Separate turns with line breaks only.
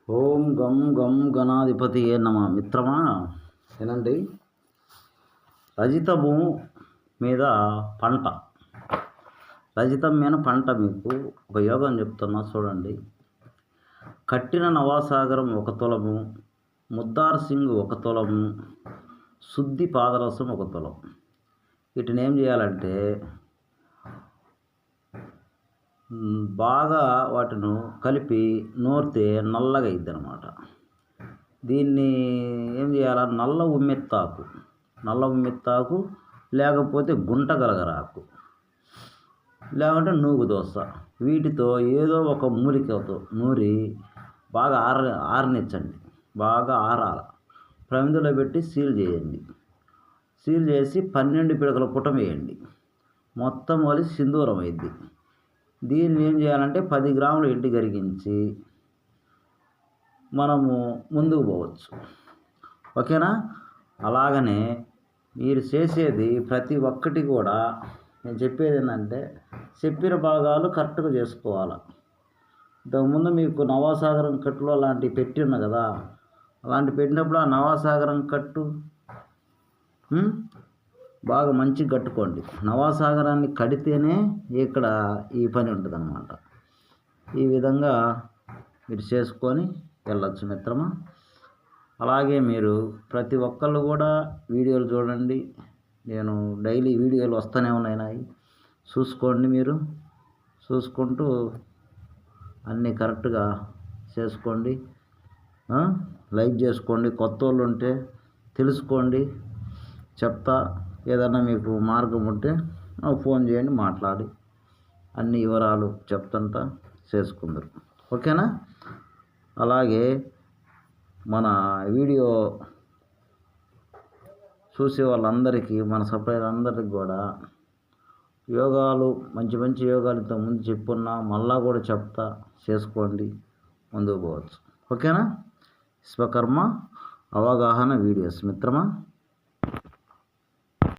ఓం గం గం గణాధిపతియే నమ. మిత్రమా వినండి, రజితము మీద పంట, రజితం మీద పంట. మీకు ఒక యోగం చెప్తున్నా చూడండి. కట్టిన నవాసాగరం 1 తులము, ముద్దార్ సింగ్ 1 తులము, శుద్ధి పాదరసం 1 తులం. వీటిని ఏం చేయాలంటే బాగా వాటిని కలిపి నూరితే నల్లగా అయింది అనమాట. దీన్ని ఏం చేయాలి? నల్ల ఉమ్మెత్తాకు లేకపోతే గుంట గలగరాకు లేకుంటే నూగు దోస, వీటితో ఏదో ఒక మూలికతో నూరి బాగా ఆరనిచ్చండి. బాగా ఆరాల ప్రమిదలో పెట్టి సీల్ చేయండి. సీల్ చేసి 12 పిడకల పుటం వేయండి. మొత్తం కలిసి సింధూరం అయింది. దీన్ని ఏం చేయాలంటే 10 గ్రాములు ఎండు కరిగించి మనము ముందుకు పోవచ్చు. ఓకేనా? అలాగనే మీరు చేసేది ప్రతి ఒక్కటి కూడా నేను చెప్పేది ఏంటంటే చెప్పిన భాగాలు కరెక్ట్గా చేసుకోవాలి. ఇంతకుముందు మీకు నవాసాగరం కట్టులో అలాంటివి పెట్టి ఉన్నా కదా, అలాంటి పెట్టినప్పుడు ఆ నవాసాగరం కట్టు బాగా మంచిగా కట్టుకోండి. నవాసాగరాన్ని కడితేనే ఇక్కడ ఈ పని ఉంటుంది అన్నమాట. ఈ విధంగా మీరు చేసుకొని వెళ్ళొచ్చు మిత్రమా. అలాగే మీరు ప్రతి ఒక్కళ్ళు కూడా వీడియోలు చూడండి. నేను డైలీ వీడియోలు వస్తూనే ఉన్నాయి, చూసుకోండి. మీరు చూసుకుంటూ అన్నీ కరెక్ట్గా చేసుకోండి. లైక్ చేసుకోండి. కొత్త వాళ్ళు ఉంటే తెలుసుకోండి, చెప్తా. ఏదన్నా మీకు మార్గం ఉంటే ఫోన్ చేయండి, మాట్లాడి అన్ని వివరాలు చెప్తుంటా, చేసుకుందరు. ఓకేనా? అలాగే మన వీడియో చూసే వాళ్ళందరికీ, మన సబ్స్క్రైబర్ అందరికి కూడా యోగాలు, మంచి మంచి యోగాలు ఇంతకుముందు చెప్పున్నా, మళ్ళా కూడా చెప్తా, చేసుకోండి, ముందుకు పోవచ్చు. ఓకేనా? విశ్వకర్మ అవగాహన వీడియోస్ మిత్రమా.